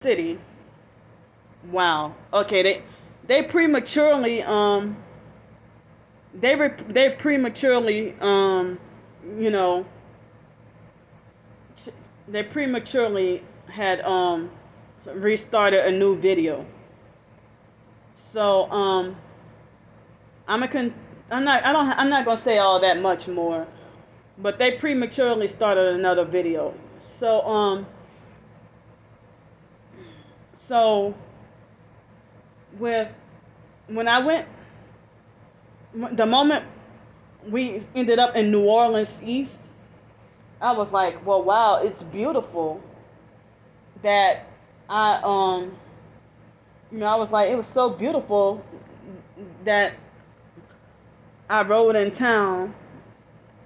City. Wow. Okay, they prematurely they prematurely you know they prematurely had restarted a new video. So I'm a con- I'm not I don't I'm not gonna say all that much more, but they prematurely started another video. So so with when I went the moment we ended up in New Orleans East, I was like, well, wow, it's beautiful that I I was like, it was so beautiful that I rode in town,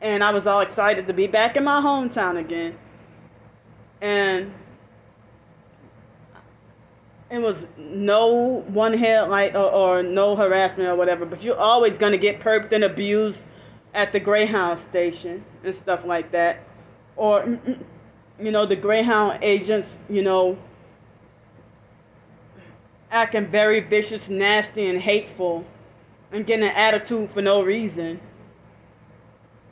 and I was all excited to be back in my hometown again. And it was no one headlight or no harassment or whatever, but you're always gonna get perped and abused at the Greyhound station and stuff like that, or the Greyhound agents, acting very vicious, nasty, and hateful, and getting an attitude for no reason,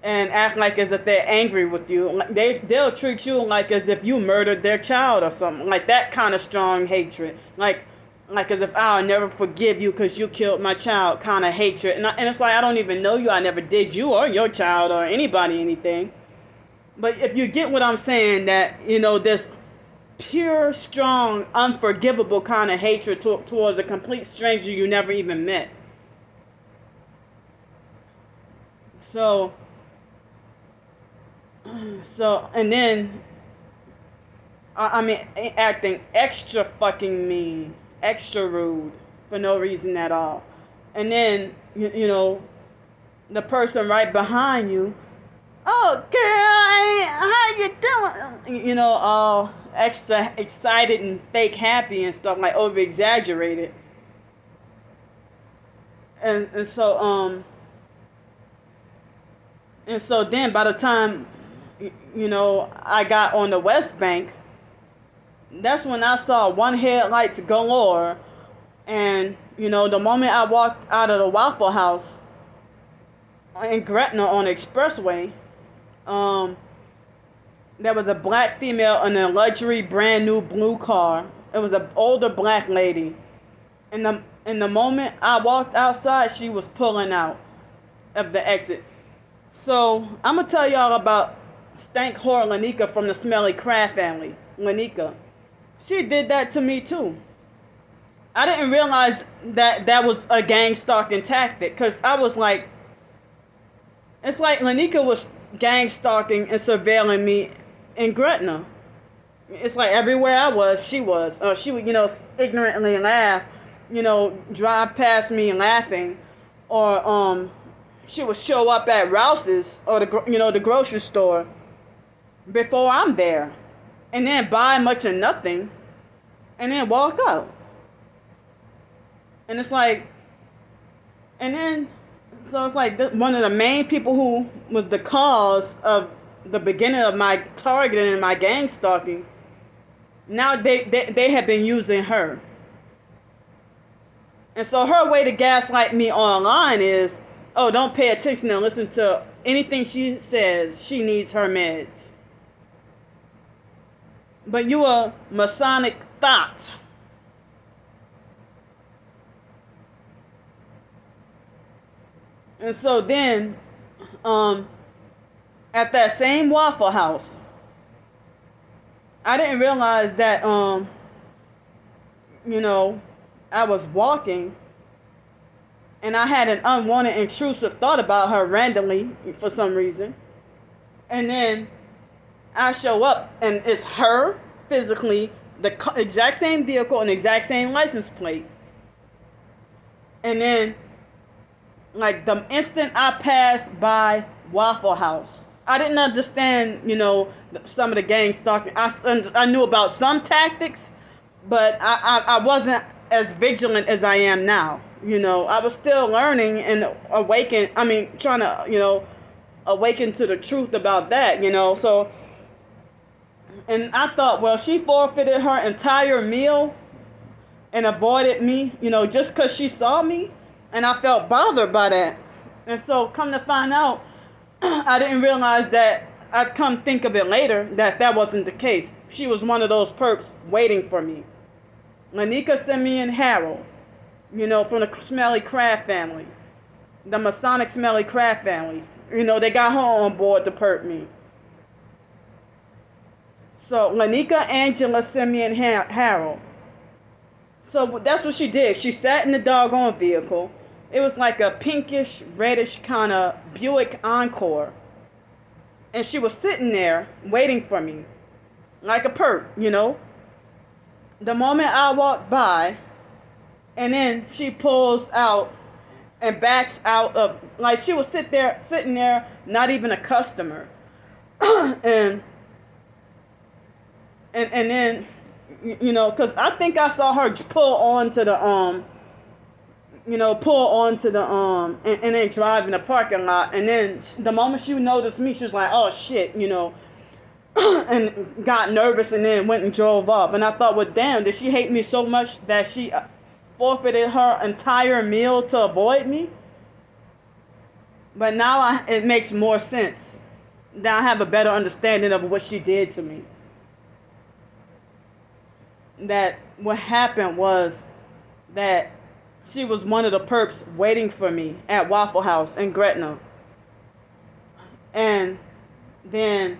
and act like as if they're angry with you. Like they'll treat you like as if you murdered their child or something, like that kind of strong hatred, like as if I'll never forgive you because you killed my child, kind of hatred. And it's like, I don't even know you, I never did you or your child or anybody anything. But if you get what I'm saying, that this pure, strong, unforgivable kind of hatred towards a complete stranger you never even met. So and then I mean, acting extra fucking mean, extra rude for no reason at all. And then the person right behind you, oh girl, how you doing? All extra excited and fake happy and stuff, like over exaggerated. And so and so then by the time I got on the West Bank, that's when I saw one headlights galore. And the moment I walked out of the Waffle House in Gretna on the expressway, there was a black female in a luxury brand new blue car. It was an older black lady. In the moment I walked outside, she was pulling out of the exit. So I'm gonna tell y'all about stank whore Lanika from the Smelly Crab family. Lanika, she did that to me too. I didn't realize that was a gang stalking tactic, because I was like, it's like Lanika was gang stalking and surveilling me in Gretna. It's like everywhere I was, she was. She would, ignorantly laugh, drive past me laughing, or she would show up at Rouse's or the grocery store before I'm there, and then buy much of nothing, and then walk out. And it's like, and then, so it's like one of the main people who was the cause of the beginning of my targeting and my gang stalking, now they have been using her. And so her way to gaslight me online is, oh, don't pay attention and listen to anything she says. She needs her meds. But you a Masonic thought. And so then, at that same Waffle House, I didn't realize that, I was walking, and I had an unwanted, intrusive thought about her randomly for some reason. And then I show up, and it's her physically, the exact same vehicle and exact same license plate. And then, like, the instant I passed by Waffle House, I didn't understand, some of the gang stalking. I knew about some tactics, but I wasn't as vigilant as I am now. I was still learning and trying to, awaken to the truth about that, So And I thought, well, she forfeited her entire meal and avoided me, just because she saw me. And I felt bothered by that. And so come to find out, I didn't realize that, I'd come think of it later, that wasn't the case. She was one of those perps waiting for me. Lanika, Simeon, Harold, from the Smelly Crab family. The Masonic Smelly Crab family. They got her on board to perp me. So Lanika, Angela, Simeon, Harold. So that's what she did. She sat in the doggone vehicle. It was like a pinkish, reddish kind of Buick Encore. And she was sitting there waiting for me. Like a perp, The moment I walked by, and then she pulls out and backs out of, like she was sitting there, not even a customer. and then, because I think I saw her pull onto the, and then drive in the parking lot. And then the moment she noticed me, she was like, oh shit, and got nervous and then went and drove off. And I thought, well, damn, did she hate me so much that she forfeited her entire meal to avoid me? But now it makes more sense. Now I have a better understanding of what she did to me. That what happened was that she was one of the perps waiting for me at Waffle House in Gretna. And then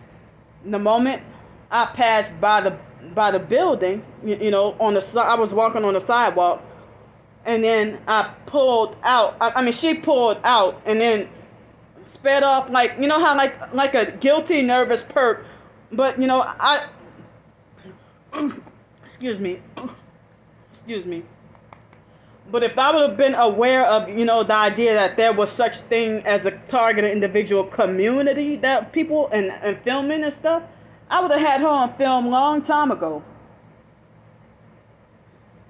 the moment I passed by the building, on the I was walking on the sidewalk, and then I pulled out. She pulled out and then sped off like, how like a guilty, nervous perp, but excuse me. But if I would have been aware of, the idea that there was such thing as a targeted individual community, that people and filming and stuff, I would have had her on film long time ago.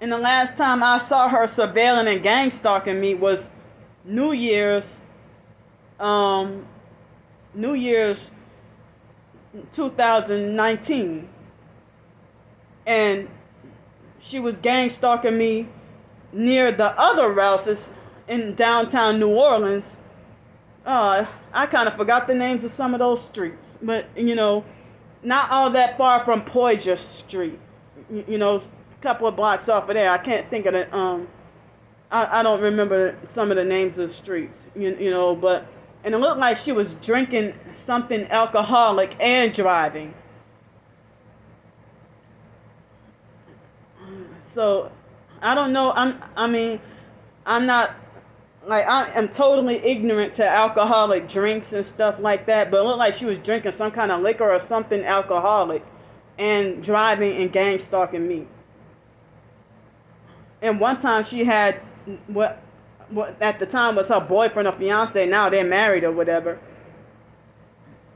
And the last time I saw her surveilling and gang stalking me was New Year's 2019. And she was gang stalking me near the other Rouses in downtown New Orleans. I kind of forgot the names of some of those streets, but not all that far from Poydras Street. A couple of blocks off of there. I can't think of the I don't remember some of the names of the streets. But and it looked like she was drinking something alcoholic and driving. So I don't know. I'm not, like, I am totally ignorant to alcoholic drinks and stuff like that, but it looked like she was drinking some kind of liquor or something alcoholic and driving and gang stalking me. And one time she had what at the time was her boyfriend or fiance. Now they're married or whatever.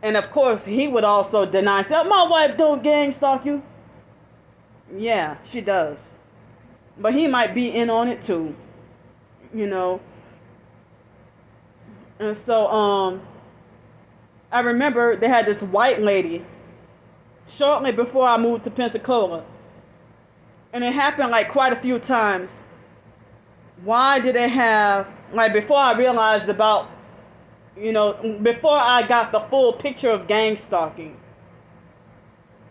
And of course he would also deny, say, my wife don't gang stalk you. Yeah, she does. But he might be in on it too, And so, I remember they had this white lady shortly before I moved to Pensacola. And it happened like quite a few times. Why did they have, like, before I realized about, before I got the full picture of gang stalking.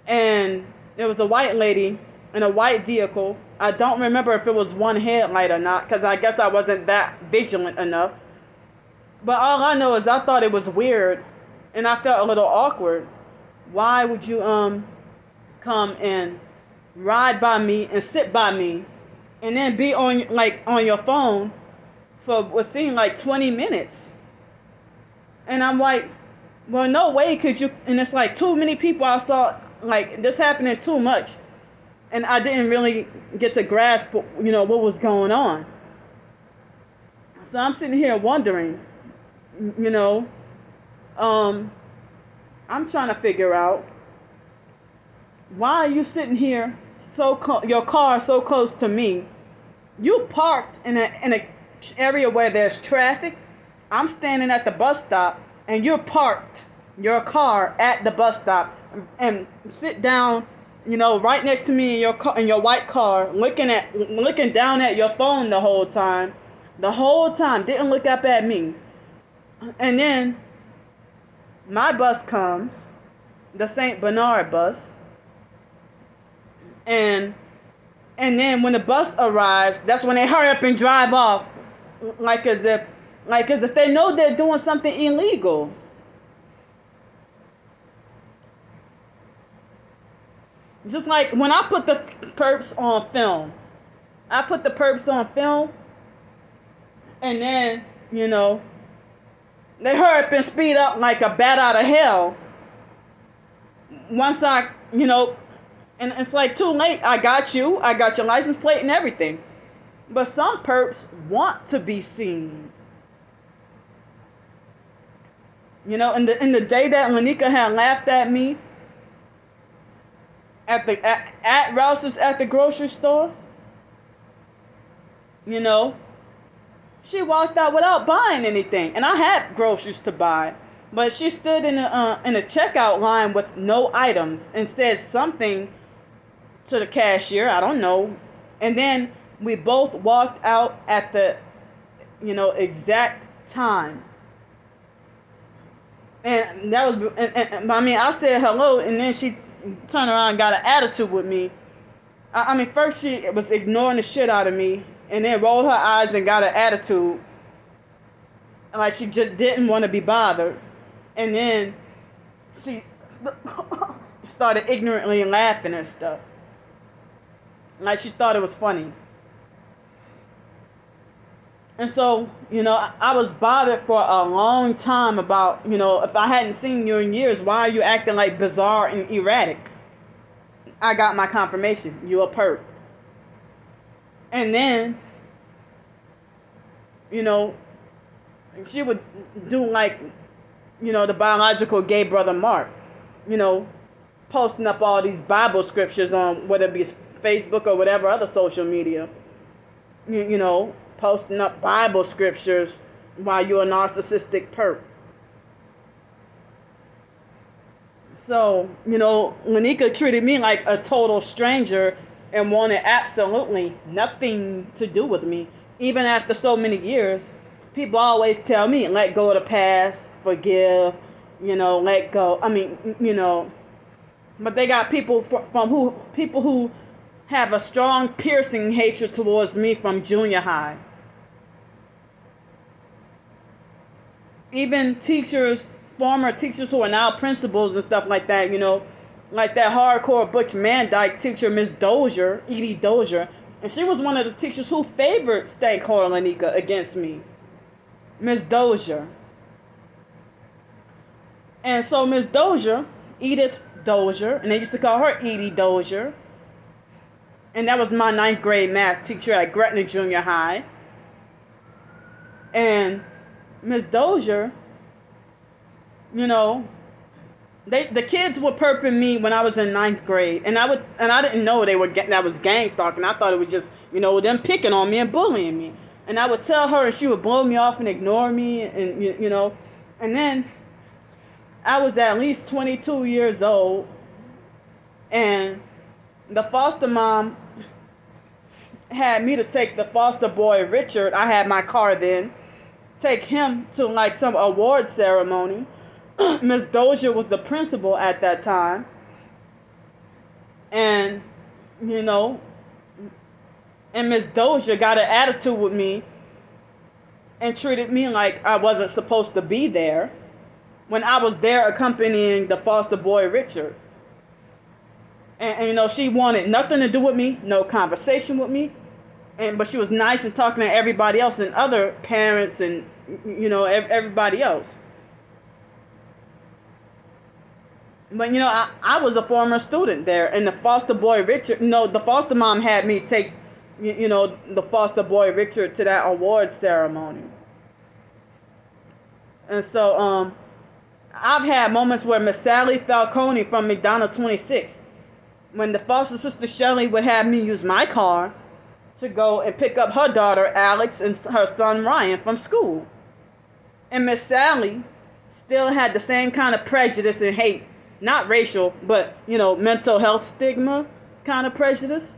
And there was a white lady in a white vehicle. I don't remember if it was one headlight or not, because I guess I wasn't that vigilant enough. But all I know is I thought it was weird, and I felt a little awkward. Why would you come and ride by me and sit by me, and then be on your phone for what seemed like 20 minutes? And I'm like, well, no way could you. And it's like too many people I saw, like, this happening too much. And I didn't really get to grasp, what was going on. So I'm sitting here wondering, I'm trying to figure out, why are you sitting here your car so close to me? You parked in a area where there's traffic. I'm standing at the bus stop, and you're parked your car at the bus stop and sit down, right next to me in your car, in your white car, looking down at your phone the whole time. The whole time, didn't look up at me. And then my bus comes, the St. Bernard bus, and then when the bus arrives, that's when they hurry up and drive off, like as if they know they're doing something illegal. Just like when I put the perps on film, and then they hurry up and speed up like a bat out of hell. Once and it's like too late. I got your license plate and everything. But some perps want to be seen. In the day that Lanika had laughed at me at Rouse's at the grocery store, she walked out without buying anything, and I had groceries to buy. But she stood in a checkout line with no items and said something to the cashier. I don't know. And then we both walked out at the, exact time. And that was, I said hello, and then she turned around and got an attitude with me. First she was ignoring the shit out of me, and then rolled her eyes and got an attitude. Like she just didn't want to be bothered. And then she started ignorantly laughing and stuff. Like she thought it was funny. And so, I was bothered for a long time about, if I hadn't seen you in years, why are you acting like bizarre and erratic? I got my confirmation. You a perp. And then, she would do like, the biological gay brother Mark, posting up all these Bible scriptures on whether it be Facebook or whatever other social media, posting up Bible scriptures while you're a narcissistic perp. So, Lanika treated me like a total stranger and wanted absolutely nothing to do with me. Even after so many years, people always tell me, let go of the past, forgive, let go. But they got people who have a strong, piercing hatred towards me from junior high. Even former teachers who are now principals and stuff like that, like that hardcore Butch Mandyke teacher, Miss Dozier, Edie Dozier, and she was one of the teachers who favored Stankhor Lanika against me. Miss Dozier. And so Miss Dozier, Edith Dozier, and they used to call her Edie Dozier, and that was my 9th grade math teacher at Gretna Junior High. And Miss Dozier, the kids were perping me when I was in 9th grade, and I didn't know that was gang stalking. I thought it was just them picking on me and bullying me. And I would tell her, and she would blow me off and ignore me, and and then I was at least 22 years old, and the foster mom had me to take the foster boy Richard. I had my car then. Take him to like some award ceremony. Miss Dozier was the principal at that time, and and Miss Dozier got an attitude with me and treated me like I wasn't supposed to be there when I was there accompanying the foster boy Richard. And she wanted nothing to do with me, no conversation with me, but she was nice and talking to everybody else and other parents and everybody else. But I was a former student there, and the foster boy Richard, the foster mom had me take the foster boy Richard to that award ceremony. And so I've had moments where Miss Sally Falcone from McDonough 26, when the foster sister Shelley would have me use my car to go and pick up her daughter Alex and her son Ryan from school. And Miss Sally still had the same kind of prejudice and hate, not racial, but, mental health stigma kind of prejudice.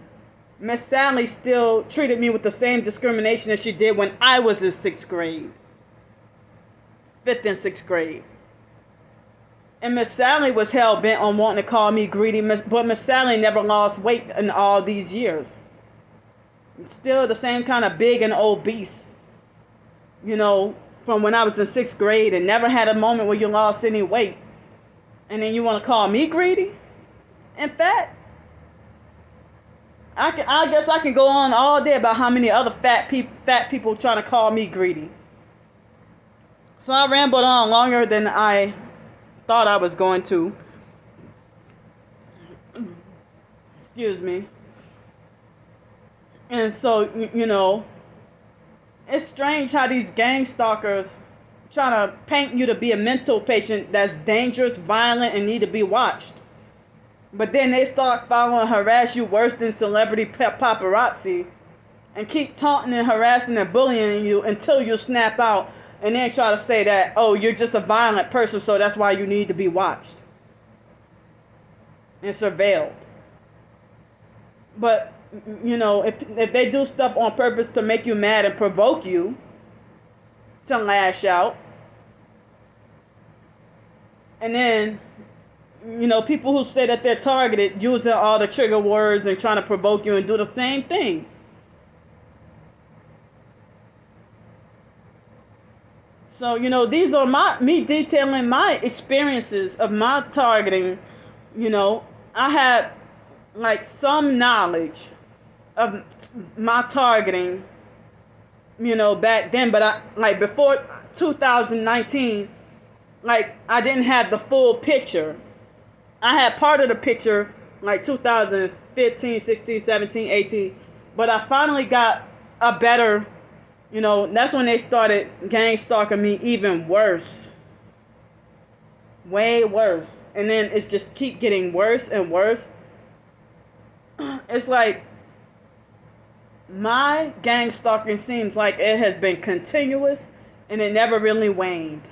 Miss Sally still treated me with the same discrimination as she did when I was in 6th grade. 5th and 6th grade. And Miss Sally was hell-bent on wanting to call me greedy, but Miss Sally never lost weight in all these years. Still the same kind of big and obese, from when I was in 6th grade, and never had a moment where you lost any weight. And then you want to call me greedy and fat? I guess I can go on all day about how many other fat people trying to call me greedy. So I rambled on longer than I thought I was going to. Excuse me. And so, it's strange how these gang stalkers trying to paint you to be a mental patient that's dangerous, violent, and need to be watched. But then they start following and harass you worse than celebrity paparazzi and keep taunting and harassing and bullying you until you snap out and then try to say that, oh, you're just a violent person, so that's why you need to be watched and surveilled. But, if they do stuff on purpose to make you mad and provoke you to lash out, and then people who say that they're targeted using all the trigger words and trying to provoke you and do the same thing. So, these are me detailing my experiences of my targeting. I had some knowledge of my targeting, back then, but before 2019, I didn't have the full picture. I had part of the picture 2015, 16, 17, 18, but I finally got a better, that's when they started gang stalking me even worse. Way worse. And then it's just keep getting worse and worse. It's like my gang stalking seems like it has been continuous and it never really waned.